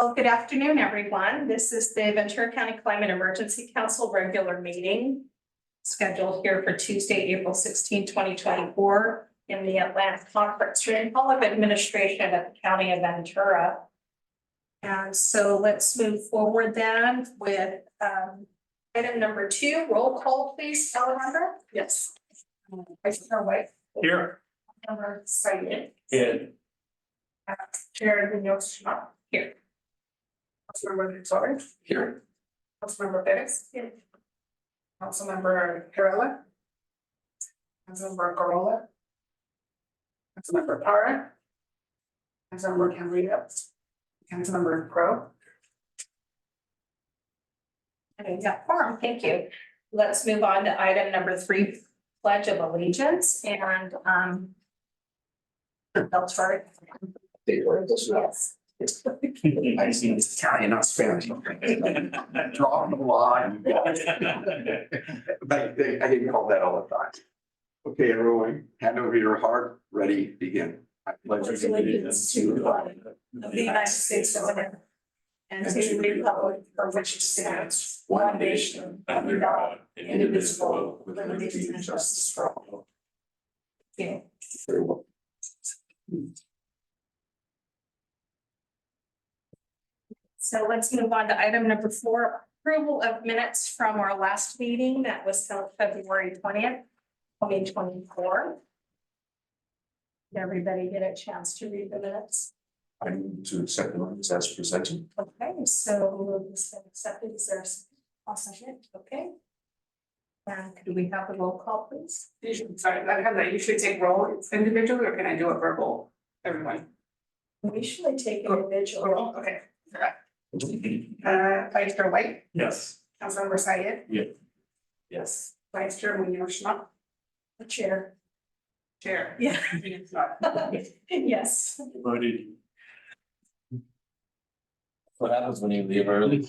Well, good afternoon, everyone. This is the Ventura County Climate Emergency Council regular meeting scheduled here for Tuesday, April 16, 2024 in the Atlanta Conference Room, Hall of Administration at the County of Ventura. And so let's move forward then with item number 2, roll call, please, Alejandra. Yes. Vice Chair White. Here. Member Sayed. Here. Chair Munoz here. Councilmember Ventura. Here. Councilmember Perez. Here. Councilmember Perella. Councilmember Corolla. Councilmember Parra. Councilmember Cambria. Councilmember Pro. Okay, yeah, quorum, thank you. Let's move on to item number 3, Pledge of Allegiance, and I'll start. Yes. I see it's Italian, not Spanish. Drawing the line. But I get called that all the time. Okay, everyone, hand over your heart, ready, begin. I pledge Allegiance to the flag of the United States of America and to the republic for which it stands, one nation, under God, indivisible, with liberty and justice for all. Yeah. Very well. So let's move on to item number 4, approval of minutes from our last meeting that was held February 20th, 2024. Did everybody get a chance to read the minutes? I move to accept the minutes as presented. Okay, so this been accepted. Is there a second? Okay. And could we have the roll call, please? Sorry, I have that. You should take roll individually, or can I do a verbal? Everyone. We usually take individual. Roll, okay. Vice Chair White. Yes. Councilmember Syed. Yes. Vice Chair Munoz. The chair. Chair. Yeah. Yes. Voted. What happens when you leave early?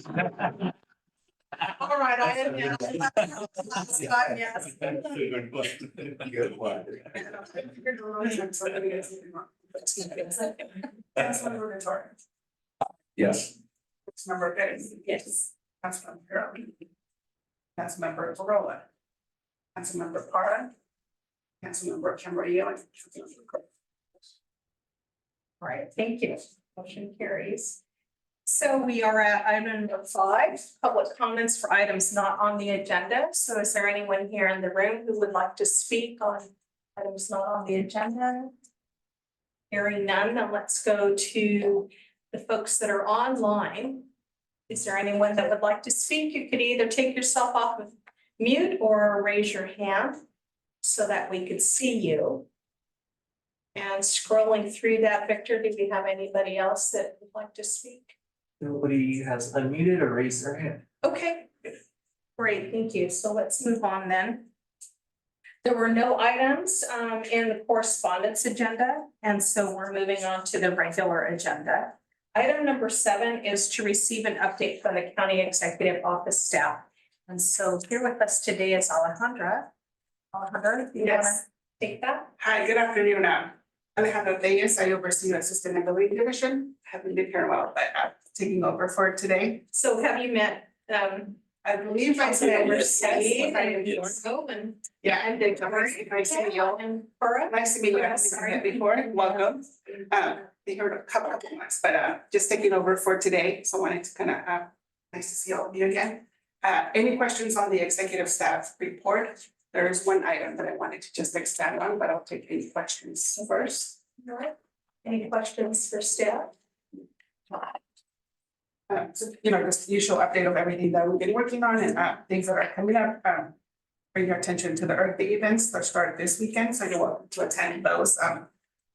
All right, I am. Yes. Good one. Councilmember Ventura. Yes. Councilmember Perez. Yes. Councilmember Carroll. Councilmember Corolla. Councilmember Parra. Councilmember Cambria. All right, thank you. Motion carries. So we are at item number 5, public comments for items not on the agenda. So is there anyone here in the room who would like to speak on items not on the agenda? Hearing none, then let's go to the folks that are online. Is there anyone that would like to speak? You could either take yourself off of mute or raise your hand so that we could see you. And scrolling through that, Victor, do we have anybody else that would like to speak? Nobody has unmuted or raised their hand. Okay, great, thank you. So let's move on then. There were no items in the correspondence agenda, and so we're moving on to the regular agenda. Item number 7 is to receive an update from the County Executive Office staff. And so here with us today is Alejandra. Alejandra, do you want to take that? Hi, good afternoon. Alejandra Reyes, I oversee the Sustainability Division. Haven't been here a while, but I'm taking over for today. So have you met I believe I said Councilmember Mercedes. Sayed and Yeah, and Victor? nice to meet you. And Cora? Nice to meet you. I haven't met before. Welcome. They heard a couple of months, but just taking over for today. So I wanted to kind of nice to see all of you again. Any questions on the executive staff report? There is one item that I wanted to just expand on, but I'll take any questions first. All right. Any questions for staff? So, just the usual update of everything that we've been working on and things that are coming up. Bring your attention to the Earth Day events that start this weekend, so you're welcome to attend those.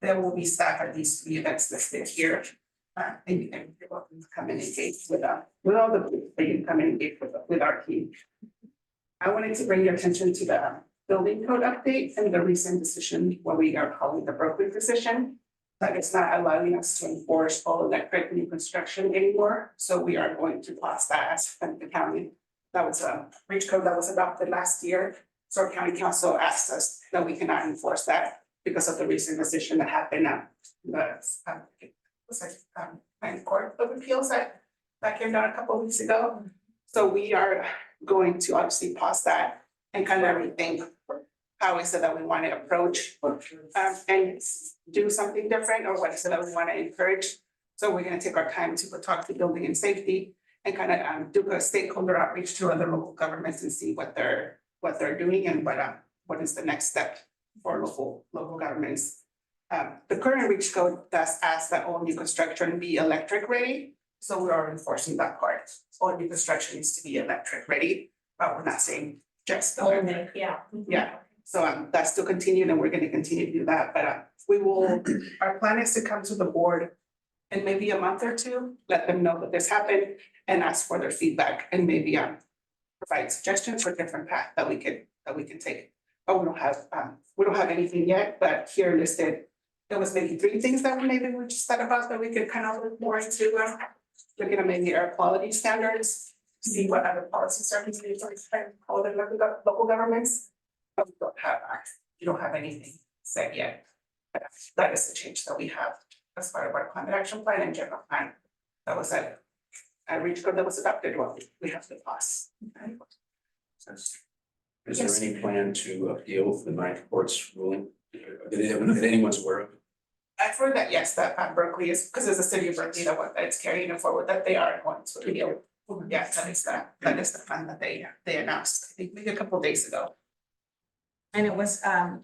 There will be staff at these 3 events listed here. And you're welcome to come and engage with all the people that you can come and engage with our team. I wanted to bring your attention to the building code update and the recent decision, what we are calling the Brooklyn decision. That it's not allowing us to enforce all electric new construction anymore. So we are going to pass that as the county. That was a breach code that was adopted last year. So our county council asked us that we cannot enforce that because of the recent decision that happened at the planning court of the appeals that came down a couple of weeks ago. So we are going to obviously pause that and kind of rethink how is it that we want to approach and do something different, or what is it that we want to encourage. So we're gonna take our time to go talk to building and safety and kind of do a stakeholder outreach to other local governments and see what they're doing and what is the next step for local governments. The current reach code does ask that all new construction be electric ready, so we are enforcing that part. All new construction needs to be electric ready, but we're not saying just electric. Yeah. Yeah. So that's still continued and we're gonna continue to do that, but we will, our plan is to come to the board in maybe a month or two, let them know that this happened and ask for their feedback and maybe provide suggestions for different path that we can take. But we don't have anything yet, but here listed, there was maybe 3 things that maybe we just thought about that we could kind of look more into, looking at maybe air quality standards, see what other policies are needed for all the local governments. But we don't have anything set yet. But that is the change that we have as part of our climate action plan and general plan. That was a reach code that was adopted, what we have to pass. Is there any plan to appeal the ninth court's ruling? That anyone's aware of? I've heard that, yes, that Berkeley is, because it's the city of Berkeley that's carrying it forward, that they are going to appeal. Yeah, that is the plan that they announced, I think maybe a couple of days ago. And it was an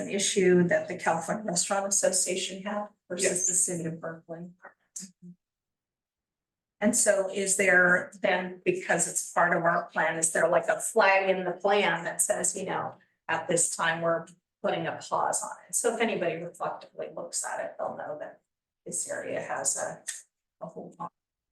issue that the California Restaurant Association had versus Yes. the city of Berkeley. And so is there then, because it's part of our plan, is there like a flag in the plan that says, at this time, we're putting a pause on it? So if anybody reflectively looks at it, they'll know that this area has a whole.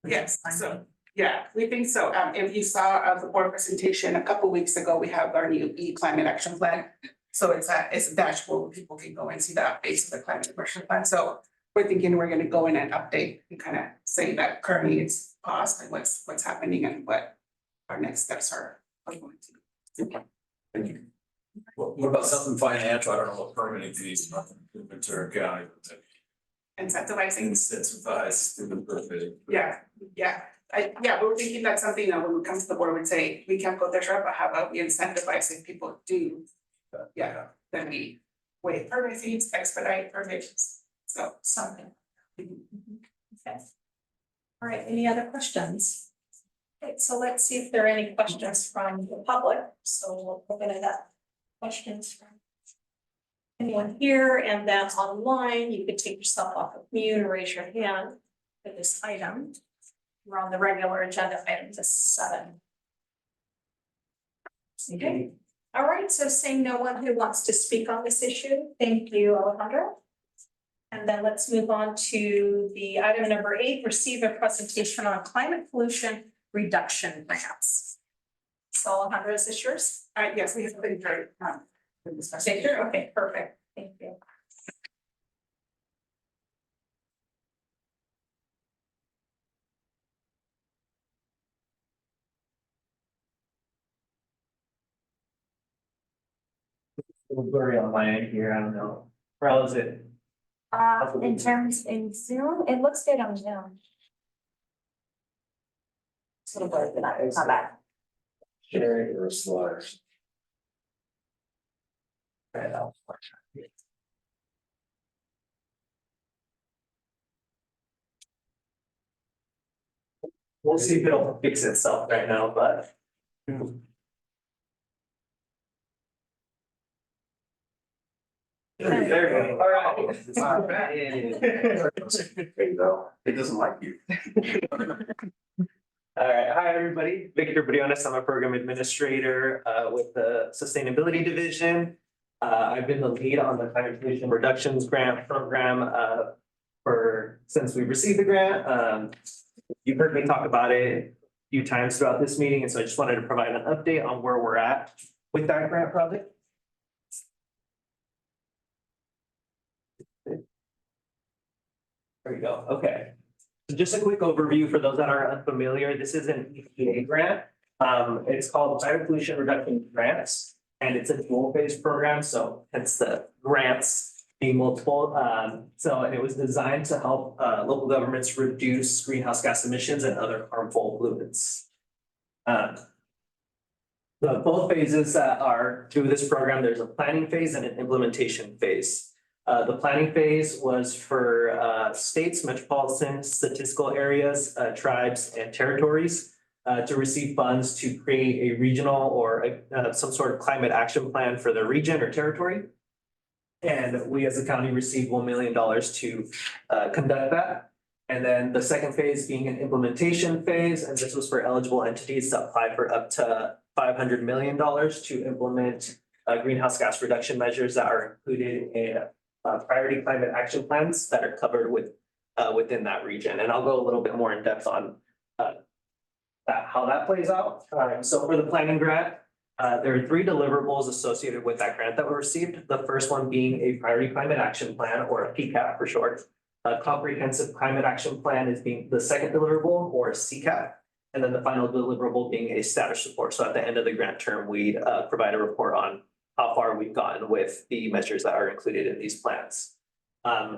Yes, so, yeah, we think so. If you saw the board presentation a couple weeks ago, we have our new climate action plan. So it's a dashboard where people can go and see the updates of the climate action plan. So we're thinking we're gonna go in and update and kind of say that currently it's paused and what's happening and what our next steps are going to be. Thank you. What about something financial? I don't know what permitting fees, nothing in Ventura County. Incentivizing. Incentivize the permitting. Yeah, we were thinking that's something that when we come to the board, we'd say, we can't go this route, but how about we incentivize if people do? Yeah, then we waive permit fees, expedite permits, so Something. Okay. All right, any other questions? Okay, so let's see if there are any questions from the public. So we'll open it up. Questions from anyone here, and then online, you could take yourself off of mute or raise your hand for this item. We're on the regular agenda, item to 7. Okay, all right, so seeing no one who wants to speak on this issue, thank you, Alejandro. And then let's move on to the item number 8, receive a presentation on climate pollution reduction grants. So Alejandro, is this yours? yes, we have been very discussion. Victor, okay, perfect, thank you. A little blurry on my end here, I don't know. How is it? In terms in Zoom, it looks good on Zoom. It's a little blurry, but not bad. Share it or slides. We'll see if it'll fix itself right now, but. There we go, all right. It's not bad. It doesn't like you. All right, hi, everybody. Victor Briones, I'm a program administrator with the Sustainability Division. I've been the lead on the climate pollution reductions grant program since we received the grant. You've heard me talk about it a few times throughout this meeting, and so I just wanted to provide an update on where we're at with that grant project. There we go, okay. So just a quick overview for those that are unfamiliar, this is an EPA grant. It's called Climate Pollution Reduction Grants, and it's a dual phase program, so hence the grants being multiple. So it was designed to help local governments reduce greenhouse gas emissions and other harmful pollutants. Both phases that are through this program, there's a planning phase and an implementation phase. The planning phase was for states, metropolitan statistical areas, tribes, and territories to receive funds to create a regional or some sort of climate action plan for their region or territory. And we as a county received $1 million to conduct that. And then the second phase being an implementation phase, and this was for eligible entities to apply for up to $500 million to implement greenhouse gas reduction measures that are included in priority climate action plans that are covered within that region. And I'll go a little bit more in depth on how that plays out. So for the planning grant, there are 3 deliverables associated with that grant that were received. The first one being a priority climate action plan, or a PCAP for short. A comprehensive climate action plan is being the second deliverable, or a CCAP. And then the final deliverable being a status report. So at the end of the grant term, we provide a report on how far we've gotten with the measures that are included in these plans.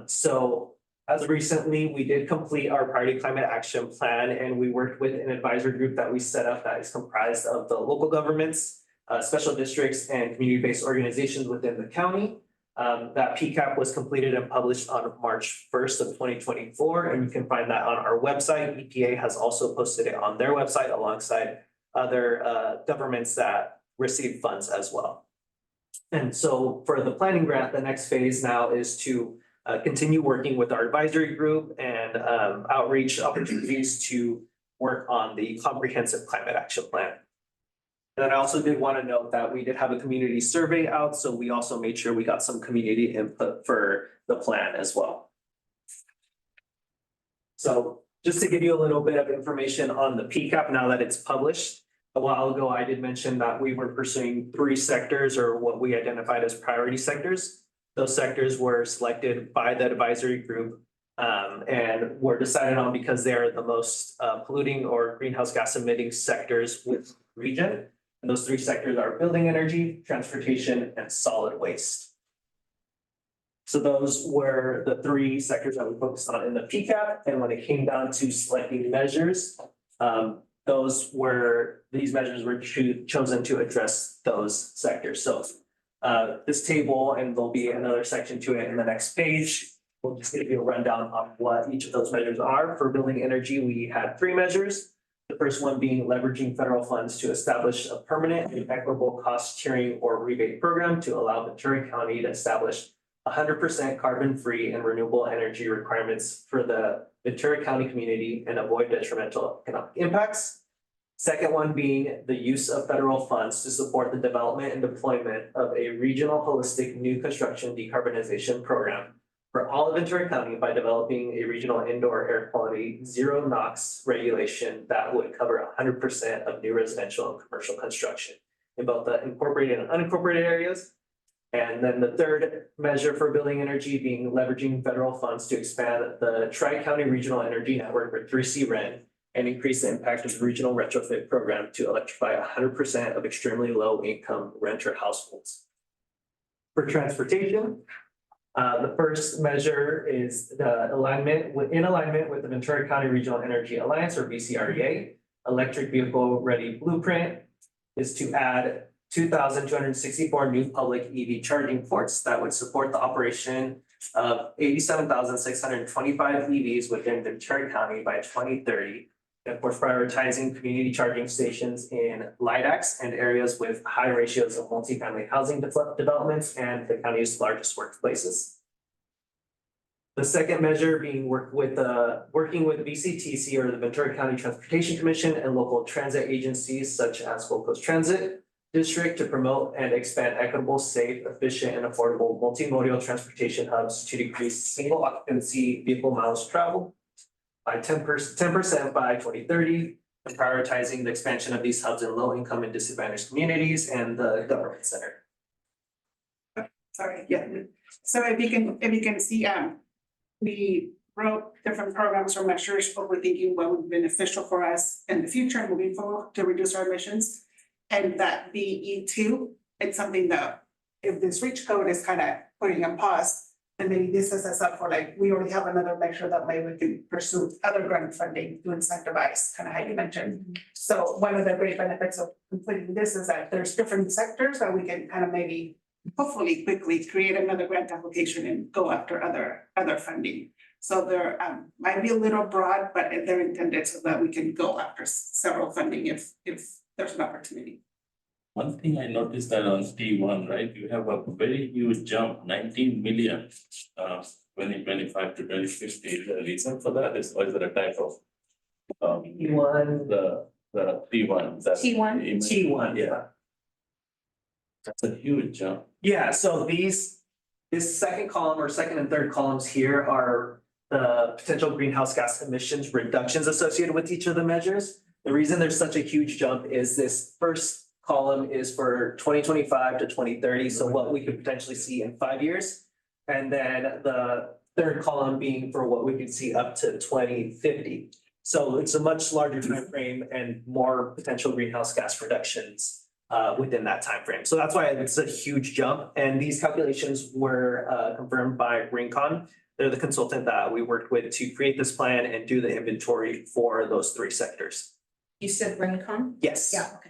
So as recently, we did complete our priority climate action plan, and we worked with an advisory group that we set up that is comprised of the local governments, special districts, and community-based organizations within the county. That PCAP was completed and published on March 1st of 2024, and you can find that on our website. EPA has also posted it on their website alongside other governments that receive funds as well. And so for the planning grant, the next phase now is to continue working with our advisory group and outreach opportunities to work on the comprehensive climate action plan. And then I also did want to note that we did have a community survey out, so we also made sure we got some community input for the plan as well. So just to give you a little bit of information on the PCAP now that it's published. A while ago, I did mention that we were pursuing 3 sectors, or what we identified as priority sectors. Those sectors were selected by the advisory group and were decided on because they are the most polluting or greenhouse gas emitting sectors with the region. And those 3 sectors are building energy, transportation, and solid waste. So those were the 3 sectors that we focused on in the PCAP. And when it came down to selecting measures, these measures were chosen to address those sectors. So this table, and there'll be another section to it in the next page, we'll just give you a rundown on what each of those measures are. For building energy, we had 3 measures. The first one being leveraging federal funds to establish a permanent and equitable cost sharing or rebate program to allow Ventura County to establish 100% carbon-free and renewable energy requirements for the Ventura County community and avoid detrimental economic impacts. Second one being the use of federal funds to support the development and deployment of a regional holistic new construction decarbonization program for all of Ventura County by developing a regional indoor air quality 0 NOx regulation that would cover 100% of new residential and commercial construction in both the incorporated and unincorporated areas. And then the third measure for building energy being leveraging federal funds to expand the Tri-County Regional Energy Network, or 3C REN, and increase the impact of the regional retrofit program to electrify 100% of extremely low income renter households. For transportation, the first measure is the alignment with the Ventura County Regional Energy Alliance, or VCREA. Electric vehicle ready blueprint is to add 2,264 new public EV charging ports that would support the operation of 87,625 EVs within Ventura County by 2030. And of course, prioritizing community charging stations in LIDACs and areas with high ratios of multifamily housing developments and the county's largest workplaces. The second measure being working with VCTC, or the Ventura County Transportation Commission, and local transit agencies such as Gold Coast Transit District to promote and expand equitable, safe, efficient, and affordable multimodal transportation hubs to decrease single occupancy vehicle miles traveled by 10% by 2030, and prioritizing the expansion of these hubs in low-income and disadvantaged communities and the government center. Sorry, yeah. So if you can see, we wrote different programs or measures, but we're thinking what would be beneficial for us in the future moving forward to reduce our emissions. And that BE2, it's something that if this reach code is kind of putting a pause, And maybe this is us up for like, we already have another measure that maybe we can pursue other grant funding to incentivize, kind of how you mentioned. So one of the great benefits of completing this is that there's different sectors that we can kind of maybe hopefully quickly create another grant application and go after other funding. So they're might be a little broad, but they're intended so that we can go after several funding if there's an opportunity. One thing I noticed that on T1, right, you have a very huge jump, 19 million, 2025 to 2050. Is there a reason for that? Or is there a typo? T1. The T1. T1? T1, Yeah. That's a huge jump. Yeah, so this second column or second and third columns here are the potential greenhouse gas emissions reductions associated with each of the measures. The reason there's such a huge jump is this first column is for 2025 to 2030, so what we could potentially see in 5 years. And then the third column being for what we could see up to 2050. So it's a much larger time frame and more potential greenhouse gas reductions within that time frame. So that's why it's a huge jump. And these calculations were confirmed by Rincon. They're the consultant that we worked with to create this plan and do the inventory for those three sectors. You said Rincon? Yes. Yeah, okay.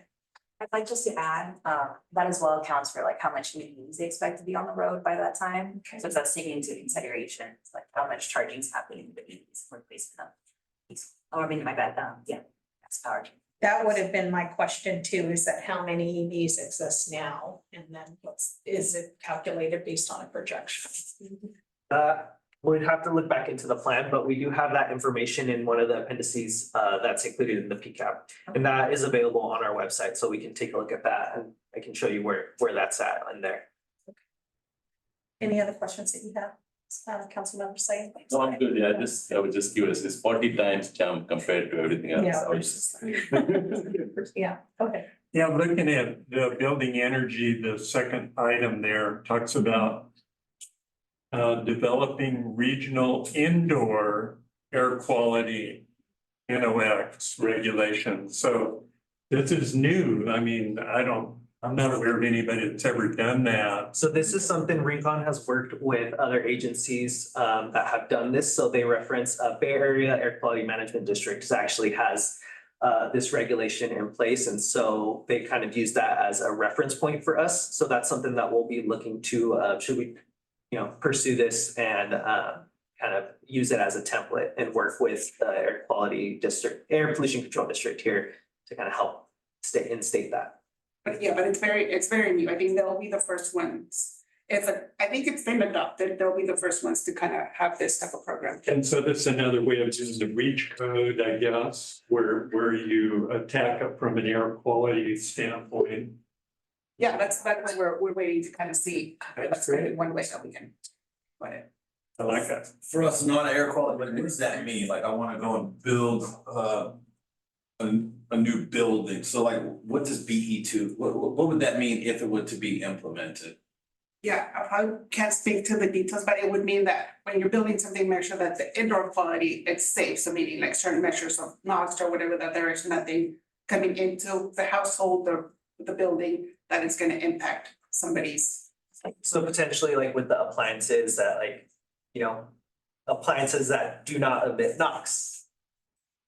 I'd like just to add, that as well accounts for like how much EVs they expect to be on the road by that time. So that's taking into consideration, it's like how much charging is happening with EVs for replacement of these. Oh, I mean, my bad, yeah, that's power. That would have been my question too, is that how many EVs exist now? And then is it calculated based on a projection? We'd have to look back into the plan, but we do have that information in one of the appendices that's included in the PCAP. And that is available on our website, so we can take a look at that and I can show you where that's at in there. Any other questions that you have, Councilmember Syed? No, I'm good. Yeah, I was just curious. It's 40 times jump compared to everything else. Yeah. I was just- Yeah, okay. Yeah, looking at the building energy, the second item there talks about developing regional indoor air quality NOx regulations. So this is new. I mean, I'm not aware of anybody that's ever done that. So this is something Rincon has worked with other agencies that have done this. So they reference Bay Area Air Quality Management District actually has this regulation in place. And so they kind of use that as a reference point for us. So that's something that we'll be looking to, should we, pursue this and kind of use it as a template and work with the air quality district, air pollution control district here to kind of help instate that. But yeah, but it's very new. I think they'll be the first ones. I think it's been adopted. They'll be the first ones to kind of have this type of program. And so this is another way of using the REACH code, I guess, where you attack it from an air quality standpoint. Yeah, that's what we're waiting to kind of see. That's Maybe great. one way that we can put it. I like that. For us, non-air quality, what does that mean? Like, I wanna go and build a new building. So like, what does BE2, what would that mean if it were to be implemented? Yeah, I probably can't speak to the details, but it would mean that when you're building something, make sure that the indoor quality, it's safe. So meaning like certain measures of NOx or whatever, that there is nothing coming into the household or the building that is gonna impact somebody's. So potentially like with the appliances that appliances that do not emit NOx.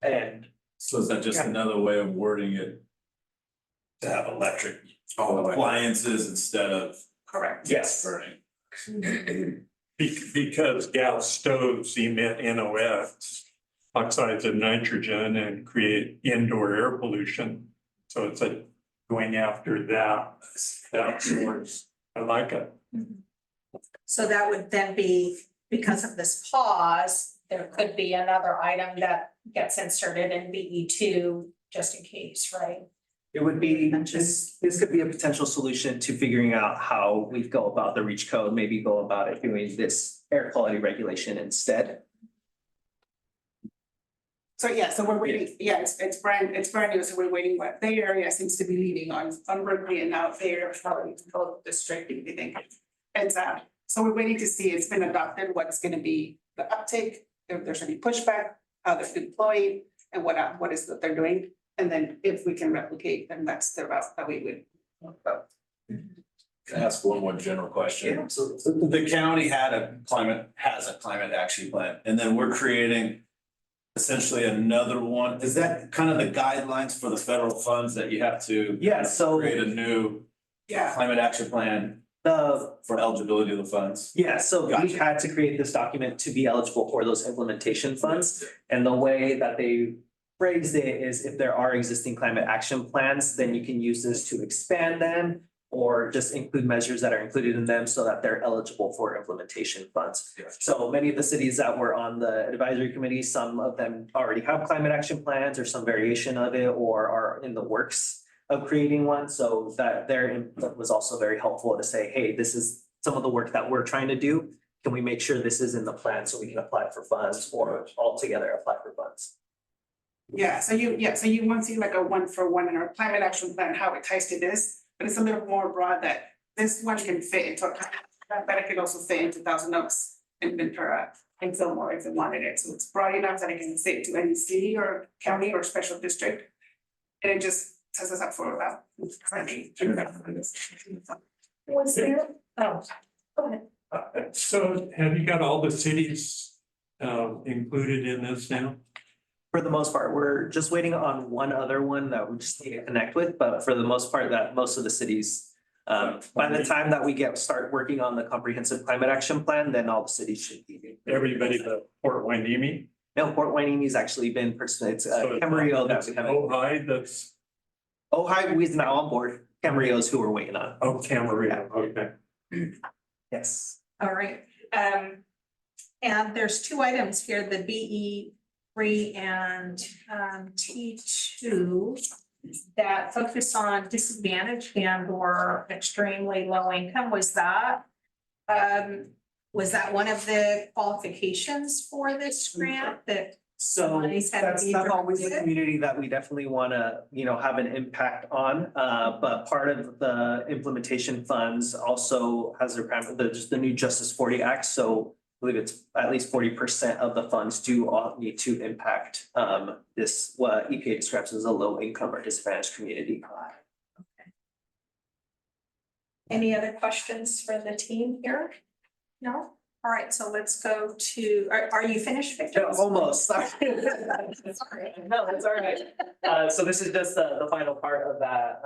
And So is that just another way of wording it? To have electric appliances instead of Correct. gas burning? Because gas stoves emit NOx, oxides of nitrogen, and create indoor air pollution. So it's going after that source. I like it. So that would then be, because of this pause, there could be another item that gets inserted in BE2 just in case, right? it would be, this could be a potential solution to figuring out how we go about the REACH code, maybe go about it doing this air quality regulation instead. So yeah, so we're waiting, yeah, it's brand new, so we're waiting what Bay Area seems to be leading on Berkeley and now Bay Area Quality Control District, I think. It's so we're waiting to see, it's been adopted, what's gonna be the uptake, if there's any pushback, how they're deployed, and what is that they're doing. And then if we can replicate, then that's the route that we would go. Can I ask one more general question? Absolutely. The county has a climate action plan, and then we're creating essentially another one. Is that kind of the guidelines for the federal funds that you have to Yeah, so create a new Yeah, climate action plan the for eligibility of the funds? Yeah, so we Gotcha. had to create this document to be eligible for those implementation funds. And the way that they phrased it is if there are existing climate action plans, then you can use this to expand them or just include measures that are included in them so that they're eligible for implementation funds. So many of the cities that were on the advisory committee, some of them already have climate action plans or some variation of it or are in the works of creating one, so that their input was also very helpful to say, hey, this is some of the work that we're trying to do. Can we make sure this is in the plan so we can apply for funds or altogether apply for funds? so you want to see like a one for one in our climate action plan, how it ties to this, but it's a little more broad that this one can fit into a but it can also fit into Thousand Oaks and Ventura and Fillmore if they wanted it. So it's broad enough that it can fit to any city or county or special district. And it just sets us up for about. Was there, oh, go ahead. So have you got all the cities included in this now? For the most part, we're just waiting on one other one that we just need to connect with, but for the most part, that most of the cities. By the time that we start working on the comprehensive climate action plan, then all the cities should be. Everybody but Port Hueneme? No, Port Hueneme's actually been, it's So Camarillo that it's we have. Ojai that's, Ojai is now on board. Camarillo's who we're waiting on. oh, Camarillo, okay. Yes. All right, and there's two items here, the BE3 and T2 that focus on disadvantaged and or extremely low income. Was that one of the qualifications for this grant that? So Monies had to that's be not always a directed. community that we definitely wanna, have an impact on. But part of the implementation funds also has just the new Justice 40 Act. So I believe it's at least 40% of the funds do all need to impact this, what EPA describes as a low income or disadvantaged community. Any other questions for the team here? No? All right, so let's go to, are you finished, Victor? Almost, sorry. Sorry. No, that's all right. So this is just the final part of that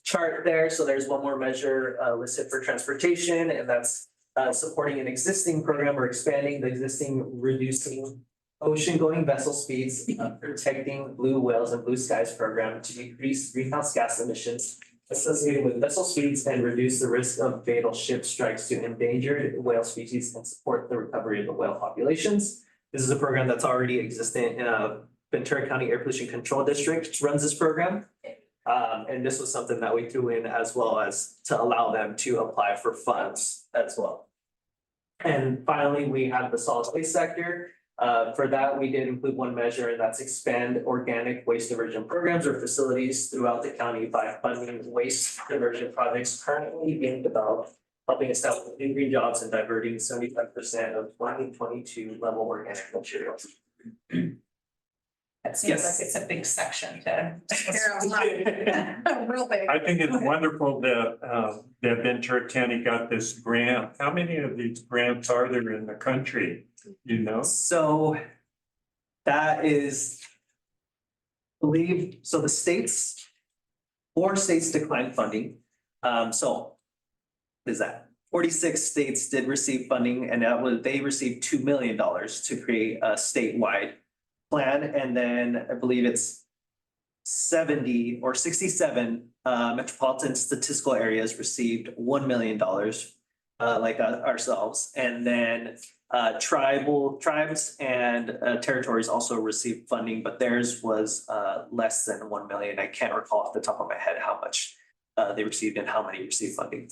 chart there. So there's one more measure listed for transportation, and that's supporting an existing program or expanding the existing reducing ocean-going vessel speeds, protecting blue whales and blue skies program to decrease greenhouse gas emissions associated with vessel speeds and reduce the risk of fatal ship strikes to endangered whale species and support the recovery of the whale populations. This is a program that's already existent in Ventura County Air Pollution Control District runs this program. And this was something that we threw in as well as to allow them to apply for funds as well. And finally, we have the solid waste sector. For that, we did include one measure, and that's expand organic waste diversion programs or facilities throughout the county by funding waste diversion projects currently being developed, helping establish new green jobs and diverting 75% of 2022 level organic materials. That seems Yes. like it's a big section to care about. Real big. I think it's wonderful that Ventura County got this grant. How many of these grants are there in the country? You know? So that is, I believe, so the states, 4 states declined funding. So what is that? 46 states did receive funding, and they received $2 million to create a statewide plan. And then I believe it's 70 or 67 metropolitan statistical areas received $1 million, like ourselves. And then tribes and territories also received funding, but theirs was less than 1 million. I can't recall off the top of my head how much they received and how many received funding.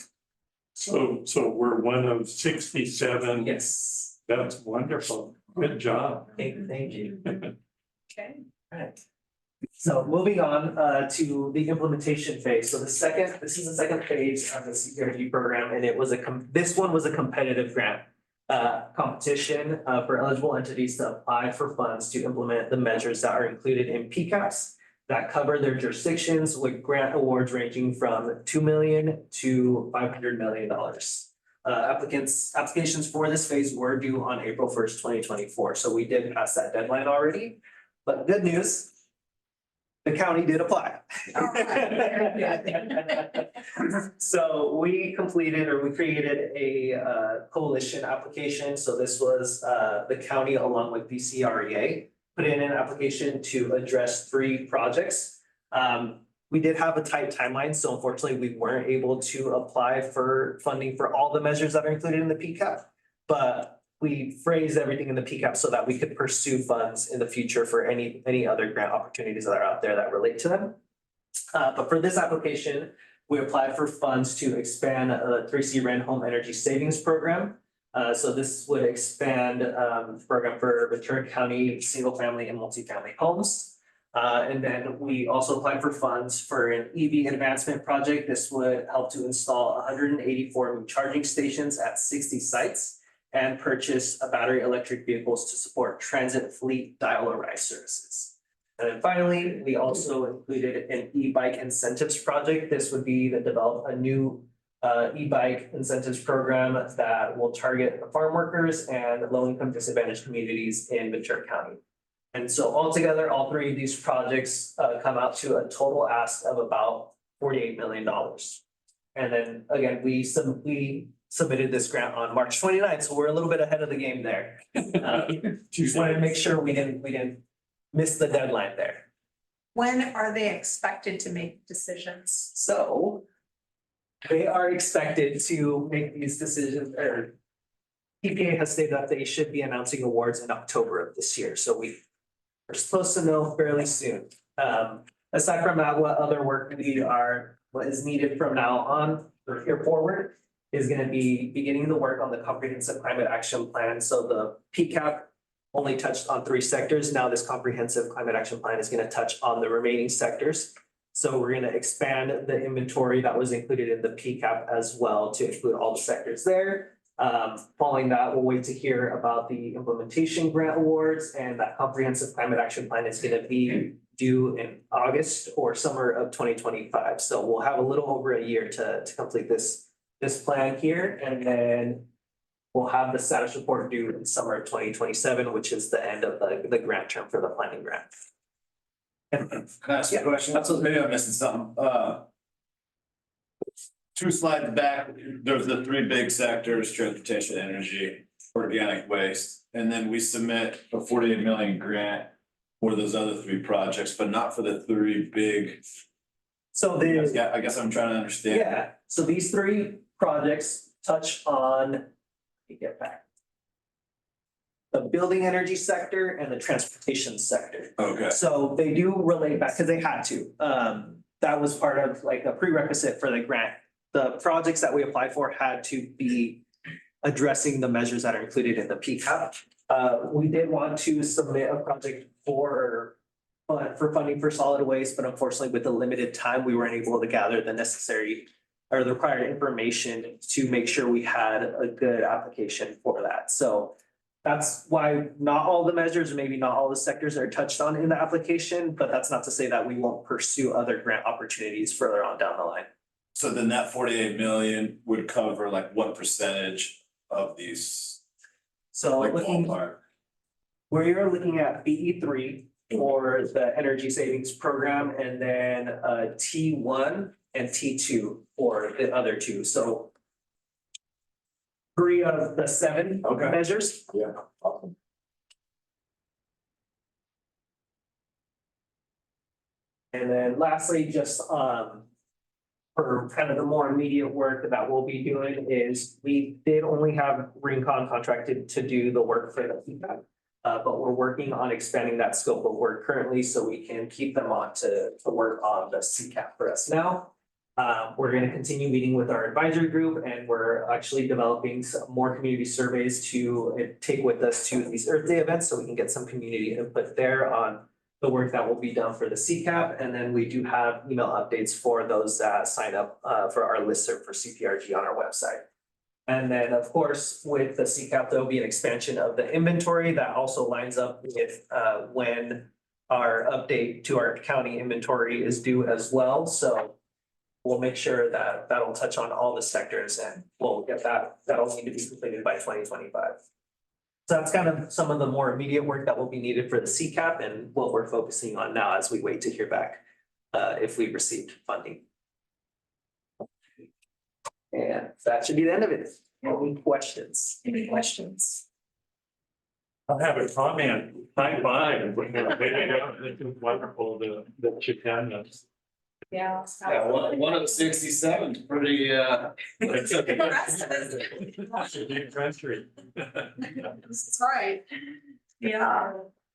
So we're one of 67. Yes. That's wonderful. Good job. Thank you. Okay. Right. So moving on to the implementation phase. So this is the second phase of the CPRG program, and this one was a competitive grant competition for eligible entities to apply for funds to implement the measures that are included in PCAPs that cover their jurisdictions with grant awards ranging from $2 million to $500 million. Applications for this phase were due on April 1st, 2024. So we did pass that deadline already. But good news, the county did apply. So we created a coalition application. So this was the county along with VCREA put in an application to address 3 projects. We did have a tight timeline, so unfortunately we weren't able to apply for funding for all the measures that are included in the PCAP. But we phrased everything in the PCAP so that we could pursue funds in the future for any other grant opportunities that are out there that relate to them. But for this application, we applied for funds to expand a 3C Rent Home Energy Savings Program. So this would expand the program for Ventura County single family and multifamily homes. And then we also applied for funds for an EV advancement project. This would help to install 184 new charging stations at 60 sites and purchase battery electric vehicles to support transit fleet dial-a-ride services. And then finally, we also included an e-bike incentives project. This would be to develop a new e-bike incentives program that will target farm workers and low-income disadvantaged communities in Ventura County. And so altogether, all 3 of these projects come out to a total ask of about $48 million. And then again, we submitted this grant on March 29th, so we're a little bit ahead of the game there. Just wanted to make sure we didn't miss the deadline there. When are they expected to make decisions? So they are expected to make these decisions, or EPA has stated that they should be announcing awards in October of this year. So we are supposed to know fairly soon. Aside from that, what is needed from now on or here forward is going to be beginning the work on the comprehensive climate action plan. So the PCAP only touched on 3 sectors. Now this comprehensive climate action plan is going to touch on the remaining sectors. So we're going to expand the inventory that was included in the PCAP as well to include all the sectors there. Following that, we'll wait to hear about the implementation grant awards, and that comprehensive climate action plan is going to be due in August or summer of 2025. So we'll have a little over a year to complete this plan here, and then we'll have the status report due in summer of 2027, which is the end of the grant term for the planning grant. Can I ask you a question? Maybe I'm missing something. 2 slides back, there's the 3 big sectors: transportation, energy, organic waste. And then we submit a 48 million grant for those other 3 projects, but not for the 3 big. So I guess I'm trying to understand. Yeah, so these 3 projects touch on, let me get back, the building energy sector and the transportation sector. Okay. So they do relate back because they had to. That was part of like a prerequisite for the grant. The projects that we applied for had to be addressing the measures that are included in the PCAP. We did want to submit a project for funding for solid waste, but unfortunately with the limited time, we weren't able to gather the necessary or the required information to make sure we had a good application for that. So that's why not all the measures, maybe not all the sectors are touched on in the application, but that's not to say that we won't pursue other grant opportunities further on down the line. So then that 48 million would cover like what percentage of these? So Like looking, ballpark? we're looking at BE3 for the energy savings program, and then T1 and T2 for the other 2. So 3 of the 7 Okay. measures. Yeah. Awesome. And then lastly, just for kind of the more immediate work that we'll be doing is we did only have Rincon contracted to do the work for the PCAP. But we're working on expanding that scope of work currently so we can keep them on to work on the CCAP for us now. We're going to continue meeting with our advisory group, and we're actually developing some more community surveys to take with us to these Earth Day events so we can get some community input there on the work that will be done for the CCAP. And then we do have email updates for those that sign up for our listserv for CPRG on our website. And then, of course, with the CCAP, there'll be an expansion of the inventory that also lines up with when our update to our county inventory is due as well, so we'll make sure that that'll touch on all the sectors and we'll get that, that'll need to be completed by 2025. So that's kind of some of the more immediate work that will be needed for the CCAP and what we're focusing on now as we wait to hear back if we received funding. And that should be the end of it. Any questions? Any questions? I have a comment, high five. This is wonderful, the Chicanas. Yeah. Yeah, one of 67 is pretty, It's a big The rest of us. it's a big country. That's right. Yeah.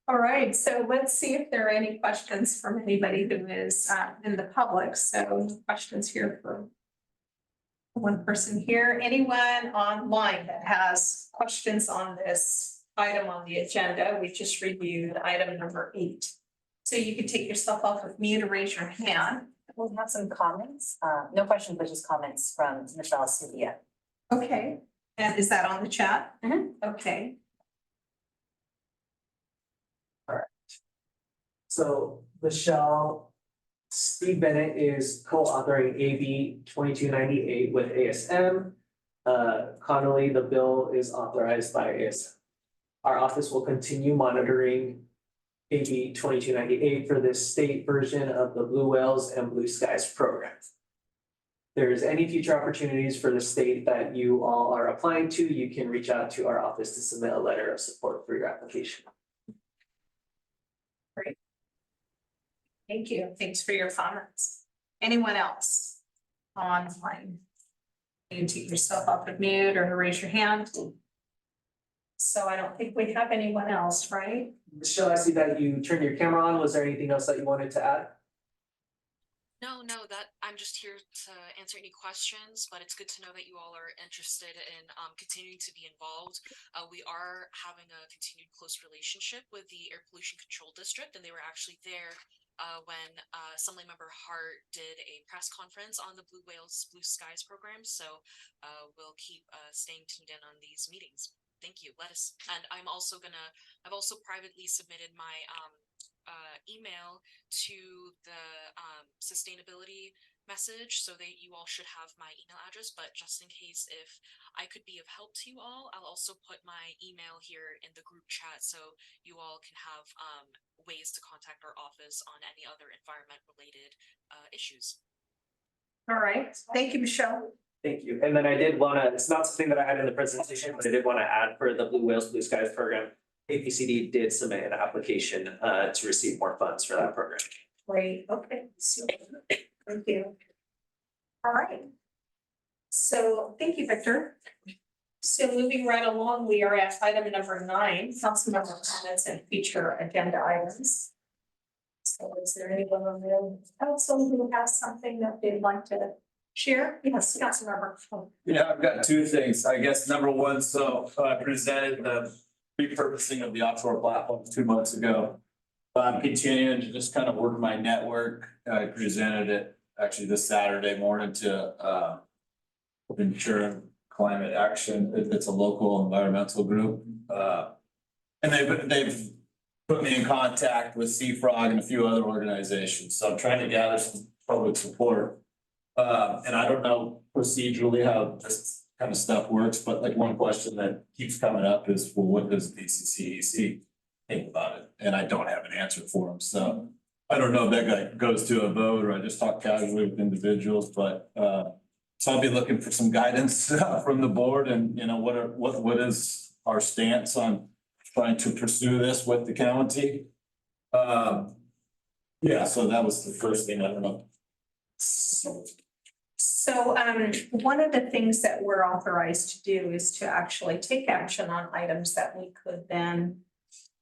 All right, so let's see if there are any questions from anybody who is in the public. So questions here for one person here. Anyone online that has questions on this item on the agenda? We just reviewed item number 8. So you can take yourself off of mute or raise your hand. We'll have some comments, no questions, but just comments from Michelle Cynthia. Okay, and is that on the chat? Mhm. Okay. So Michelle, Steve Bennett is co-authoring AB 2298 with ASM. Connolly, the bill is authorized by ASM. Our office will continue monitoring AB 2298 for this state version of the Blue Whales and Blue Skies program. If there's any future opportunities for the state that you all are applying to, you can reach out to our office to submit a letter of support for your application. Thank you. Thanks for your comments. Anyone else online? You can take yourself off of mute or raise your hand. So I don't think we have anyone else, right? Michelle, I see that you turned your camera on. Was there anything else that you wanted to add? No, that I'm just here to answer any questions, but it's good to know that you all are interested in continuing to be involved. We are having a continued close relationship with the Air Pollution Control District, and they were actually there when Assemblymember Hart did a press conference on the Blue Whales, Blue Skies program. So we'll keep staying tuned in on these meetings. Thank you. And I've also privately submitted my email to the sustainability message so that you all should have my email address, but just in case if I could be of help to you all, I'll also put my email here in the group chat so you all can have ways to contact our office on any other environment related issues. All right. Thank you, Michelle. Thank you. And then I did want to, it's not something that I had in the presentation, but I did want to add for the Blue Whales, Blue Skies program. APCD did submit an application to receive more funds for that program. Great. Okay. Thank you. All right. So thank you, Victor. So moving right along, we are at item number 9, councilmember comments and future agenda items. So is there anyone on the council who has something that they'd like to share? Yes, councilmember. yeah, I've got two things. I guess number one, so I presented the repurposing of the offshore platform 2 months ago. I'm continuing to just kind of work my network. I presented it actually this Saturday morning to Ventura Climate Action. It's a local environmental group. And they've put me in contact with Seafrog and a few other organizations. So I'm trying to gather some public support. And I don't know procedurally how this kind of stuff works, but like one question that keeps coming up is, well, what does VCCEC think about it? And I don't have an answer for them. So I don't know if that goes to a vote or I just talk casually with individuals, but so I'll be looking for some guidance from the board and, you know, what is our stance on trying to pursue this with the county? Yeah, so that was the first thing. I don't know. So one of the things that we're authorized to do is to actually take action on items that we could then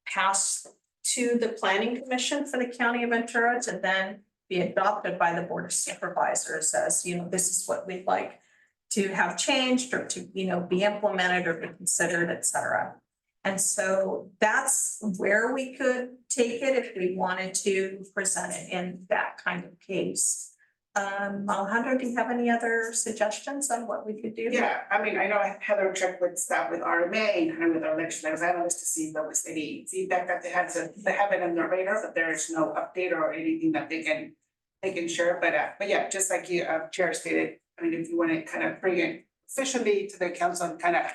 pass to the planning commission for the county of Ventura to then be adopted by the board of supervisors as, you know, this is what we'd like to have changed or to, you know, be implemented or be considered, et cetera. And so that's where we could take it if we wanted to present it in that kind of case. Alejandro, do you have any other suggestions on what we could do? Yeah, I mean, I know Heather checked with staff with RMA and kind of with our election analysts to see if there was any feedback that they had to, they have it on their radar, but there is no update or anything that they can share, but yeah, just like you, Chair stated, I mean, if you want to kind of bring it officially to the council and kind of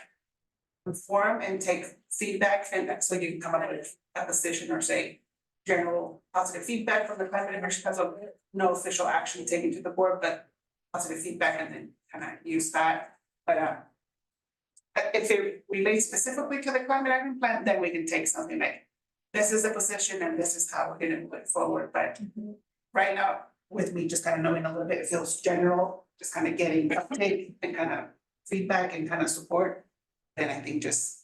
inform and take feedback, and so you can come up with a position or say general positive feedback from the climate emergency council, no official action taken to the board, but positive feedback and then kind of use that. But if it relates specifically to the climate action plan, then we can take something like, this is the position and this is how we're gonna move it forward, but right now, with me just kind of knowing a little bit, it feels general, just kind of getting uptake and kind of feedback and kind of support. Then I think just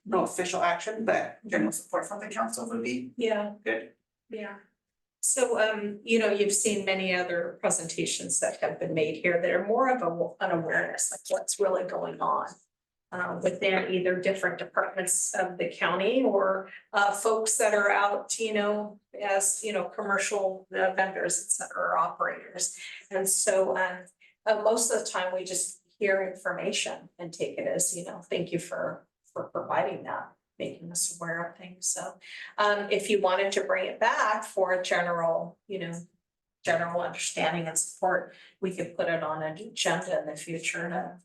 no official action, but general support from the council would be Yeah, good. yeah. So, you know, you've seen many other presentations that have been made here that are more of an awareness, like what's really going on. Within either different departments of the county or folks that are out, you know, as, you know, commercial vendors, et cetera, or operators. And so most of the time we just hear information and take it as, you know, thank you for providing that, making us aware of things. So if you wanted to bring it back for a general, you know, general understanding and support, we could put it on an agenda in the future to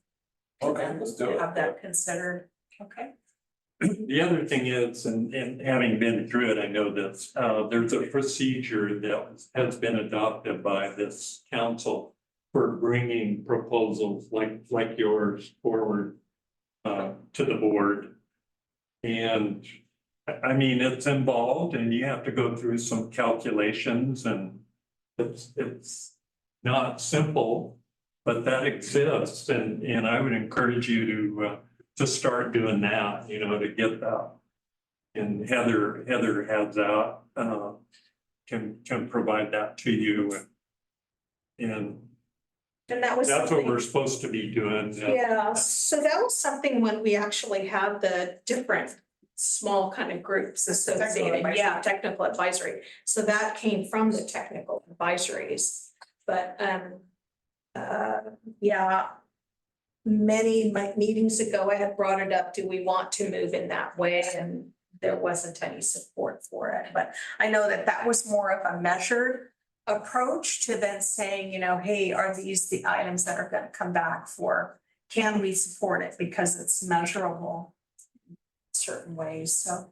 let's do it. have that considered. Okay. The other thing is, and having been through it, I know that there's a procedure that has been adopted by this council for bringing proposals like yours forward to the board. And I mean, it's involved and you have to go through some calculations and it's not simple, but that exists, and I would encourage you to start doing that, you know, to get that. And Heather has that, can provide that to you. And that was that's what something- we're supposed to be doing. Yeah, so that was something when we actually had the different small kind of groups associated, yeah, technical advisory. So that came from the technical advisories, but yeah. Many meetings ago, I had brought it up, do we want to move in that way? And there wasn't any support for it, but I know that that was more of a measured approach to then saying, you know, hey, are these the items that are gonna come back for, can we support it because it's measurable in certain ways, so.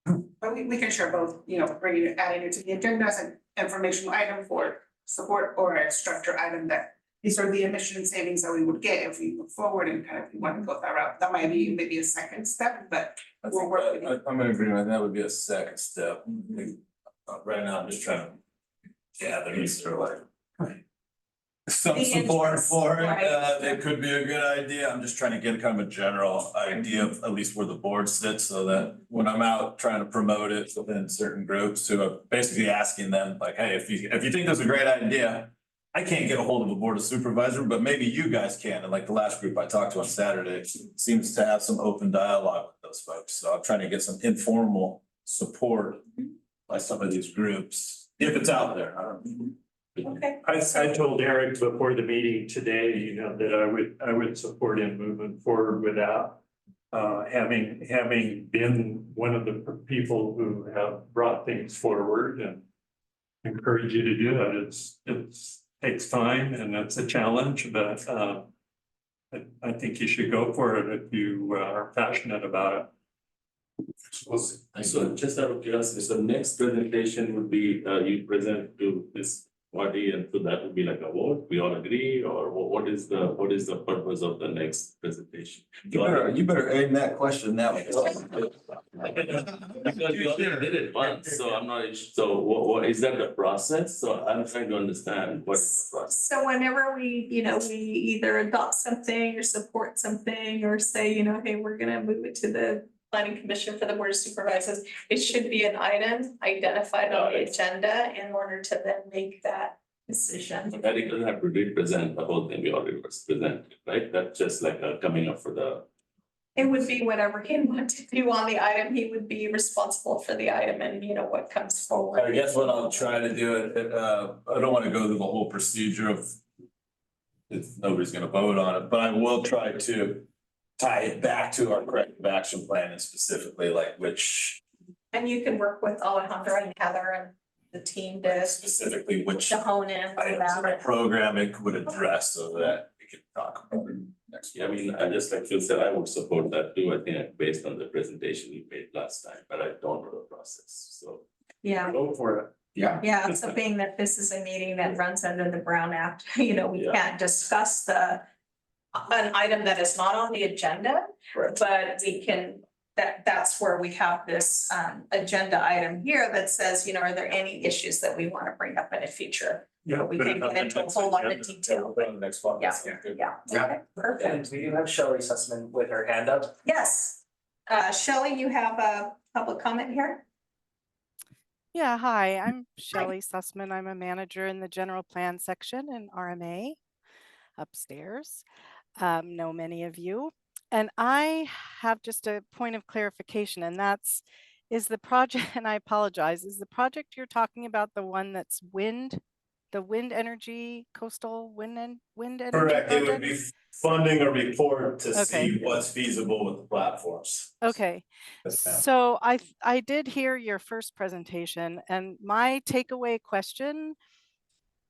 But we can share both, you know, bringing it, adding it to the agenda as an informational item for support or a structure item that these are the emission savings that we would get if we move forward and kind of we want to go that route. That might be maybe a second step, but we'll work with you. I'm in agreement, that would be a second step. Right now, I'm just trying to gather these through like some The support interest, for it, right. it could be a good idea, I'm just trying to get kind of a general idea of at least where the board sits, so that when I'm out trying to promote it within certain groups, who are basically asking them like, hey, if you think this is a great idea, I can't get a hold of a board of supervisor, but maybe you guys can, and like the last group I talked to on Saturday seems to have some open dialogue with those folks, so I'm trying to get some informal support by some of these groups, if it's out there, I don't know. Okay. I told Eric before the meeting today, you know, that I would support him moving forward with that. Having been one of the people who have brought things forward, and encourage you to do it. It's takes time and it's a challenge, but I think you should go for it if you are passionate about it. So just out of curiosity, so next presentation would be, you present to this body, and so that would be like a vote, we all agree, or what is the purpose of the next presentation? You better aim that question that way. Because we already did it once, so I'm not, so what is that the process? So I'm trying to understand what is the process. So whenever we, you know, we either adopt something or support something or say, you know, hey, we're gonna move it to the planning commission for the board of supervisors, it should be an item identified on the agenda in order to then make that decision. Eric doesn't have to represent the whole thing, we already was presented, right? That's just like coming up for the It would be whatever he wanted to do on the item, he would be responsible for the item and, you know, what comes forward. I guess what I'll try to do, I don't wanna go through the whole procedure of. If nobody's gonna vote on it, but I will try to tie it back to our corrective action plan and specifically like which, And you can work with Alejandra and Heather and the team to specifically which hone in on items of the that. program it would address so that we can talk about it next. Yeah, I mean, I just like Phil said, I would support that too, I think based on the presentation you made last time, but I don't know the process, so. Yeah, Go for it. yeah, so being that this is a meeting that runs under the Brown Act, you know, we Yeah. can't discuss an item that is not on the agenda, Right. but we can, that's where we have this agenda item here that says, you know, are there any issues that we want to bring up in the future? Yeah. We put can it on get the into a next whole lot of agenda. detail. On the next one. Yeah. Good. Yeah, Yeah. okay, perfect. And we do have Shelley Sussman with her hand up. Yes, Shelley, you have a public comment here? Yeah, hi, I'm Shelley Sussman. I'm a manager in the general plan section in RMA upstairs. Know many of you. And I have just a point of clarification, and that's, is the project, and I apologize, is the project you're talking about the one that's the wind energy, coastal wind energy Correct, it would project? be funding a report to Okay. see what's feasible with the platforms. Okay, Yes, ma'am. so I did hear your first presentation, and my takeaway question,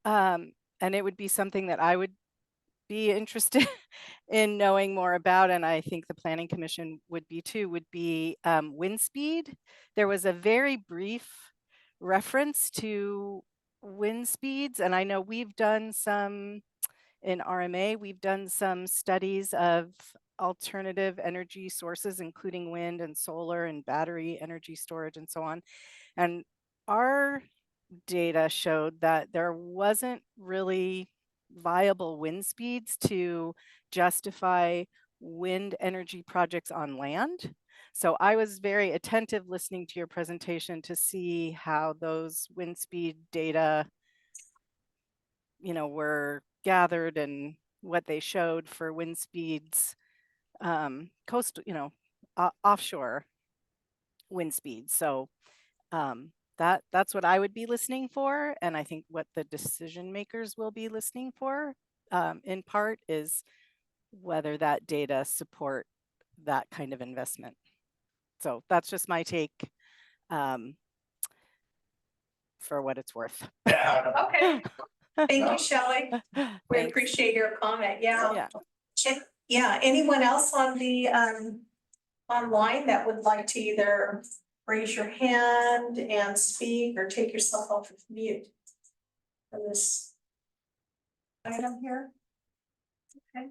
and it would be something that I would be interested in knowing more about, and I think the Planning Commission would be too, would be wind speed. There was a very brief reference to wind speeds, and I know we've done some in RMA, we've done some studies of alternative energy sources, including wind and solar and battery energy storage and so on. And our data showed that there wasn't really viable wind speeds to justify wind energy projects on land. So I was very attentive listening to your presentation to see how those wind speed data, you know, were gathered and what they showed for wind speeds, coastal, you know, offshore wind speeds. So that's what I would be listening for, and I think what the decision makers will be listening for, in part, is whether that data support that kind of investment. So that's just my take, for what it's worth. Okay, thank you, Shelley. We Thanks. appreciate your comment, yeah. Yeah. Yeah, anyone else on the online that would like to either raise your hand and speak or take yourself off of mute for this item here? Okay.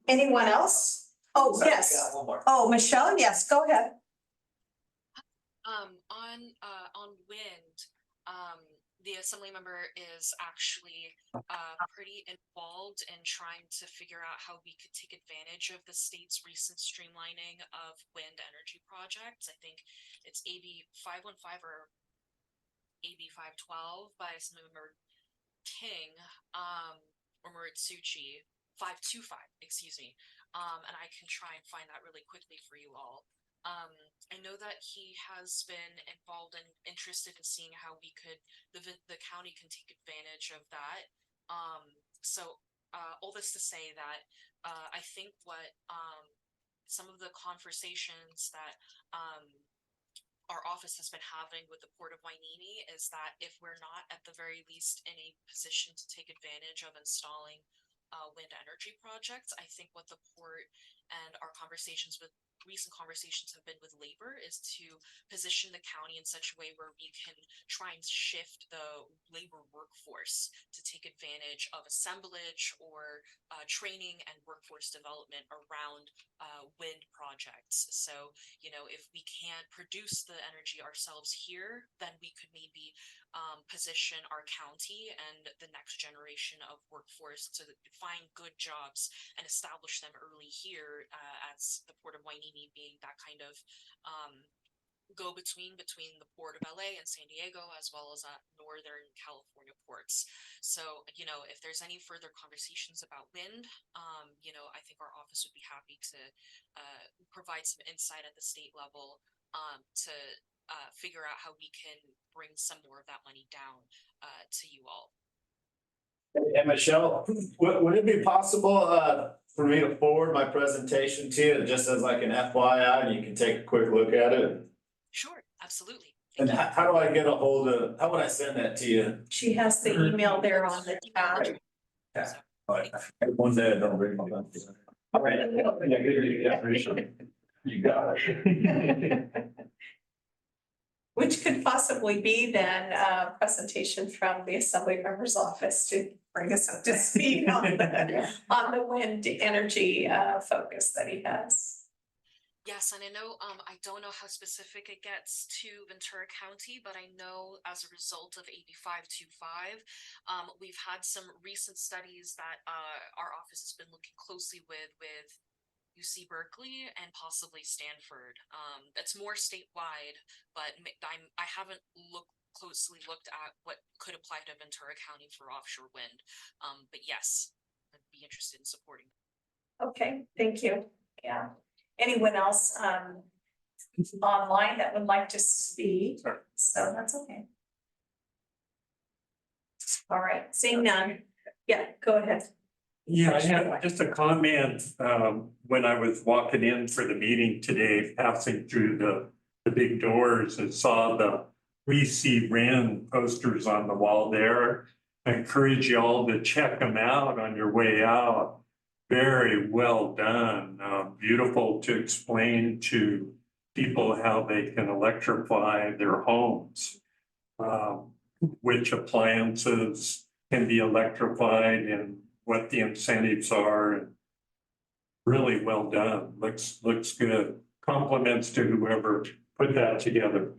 Anyone else? Oh, yes. One more. Oh, Michelle, yes, go ahead. On wind, the assembly member is actually pretty involved in trying to figure out how we could take advantage of the state's recent streamlining of wind energy projects. I think it's AB 515 or AB 512 by Assembly Member King, or Moritsuchi, 525, excuse me. And I can try and find that really quickly for you all. I know that he has been involved and interested in seeing how we could, the county can take advantage of that. So all this to say that I think what some of the conversations that our office has been having with the Port of Wainini is that if we're not at the very least in a position to take advantage of installing wind energy projects, I think what the port and our recent conversations have been with labor is to position the county in such a way where we can try and shift the labor workforce to take advantage of assemblage or training and workforce development around wind projects. So, you know, if we can't produce the energy ourselves here, then we could maybe position our county and the next generation of workforce to find good jobs and establish them early here, as the Port of Wainini being that kind of go-between between the Port of LA and San Diego, as well as Northern California reports. So, you know, if there's any further conversations about wind, you know, I think our office would be happy to provide some insight at the state level to figure out how we can bring some more of that money down to you all. And Michelle, would it be possible for me to forward my presentation to you just as like an FYI and you can take a quick look at it? Sure, absolutely. And how do I get a hold of, how would I send that to you? She has the email there on the tab. One day I don't read my. All right. Yeah, good. You got it. Which could possibly be then a presentation from the Assembly Member's Office to bring us up to speed on the wind energy focus that he has. Yes, and I know, I don't know how specific it gets to Ventura County, but I know as a result of AB 525, we've had some recent studies that our office has been looking closely with UC Berkeley and possibly Stanford. It's more statewide, but I haven't closely looked at what could apply to Ventura County for offshore wind. But yes, I'd be interested in supporting. Okay, thank you. Yeah. Anyone else online that would like to speak? So that's okay. All right, seeing none. Yeah, go ahead. Yeah, I have just a comment, when I was walking in for the meeting today, passing through the big doors and saw the We See Ren posters on the wall there. I encourage you all to check them out on your way out. Very well done, beautiful to explain to people how they can electrify their homes. Which appliances can be electrified and what the incentives are. Really well done, looks good. Compliments to whoever put that together.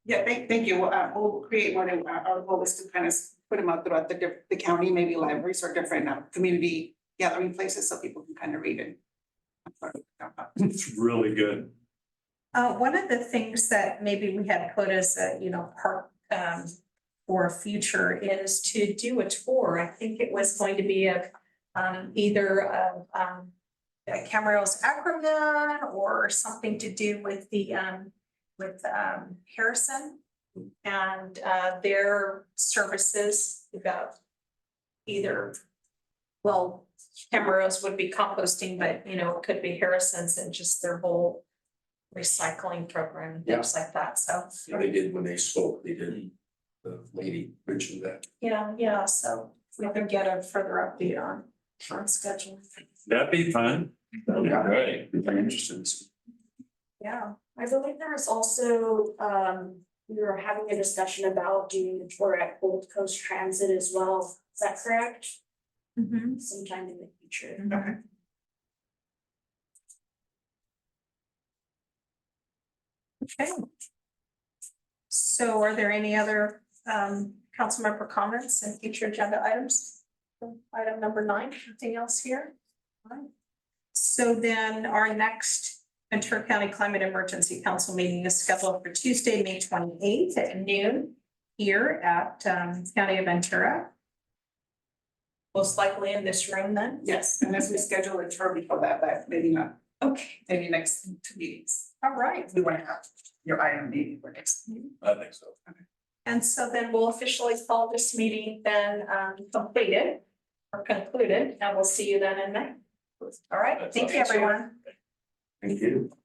Yeah, thank you. We'll create one of our goal is to kind of put them out throughout the county, maybe libraries or different community gathering places so people can kind of read it. It's really good. One of the things that maybe we had put as a, part for future is to do a tour. I think it was going to be either a Camarillo's acronym or something to do with the Harrison and their services about either, well, Camarillo's would be composting, but it could be Harrison's and just their whole recycling program and things like that. So They did when they spoke, they did. The lady mentioned that. yeah, so we can get a further update on schedule. That'd be fun. That'd be great. Very interested. Yeah. I believe there was also, we were having a discussion about doing the tour at Gold Coast Transit as well. Is that correct? Mm-hmm. Sometime in the future. Okay. Okay. So are there any other council member comments and future agenda items? Item number 9, anything else here? All right. So then our next Ventura County Climate Emergency Council meeting is scheduled for Tuesday, May 28th at noon here at County of Ventura. Most likely in this room then? Yes, unless we schedule a tour before that, but maybe not. Okay, Maybe next 2 meetings. all right. We want to have your item meeting for next meeting. I think so. And so then we'll officially call this meeting then completed or concluded, and we'll see you then in May. All right, thank you, everyone. Thank you.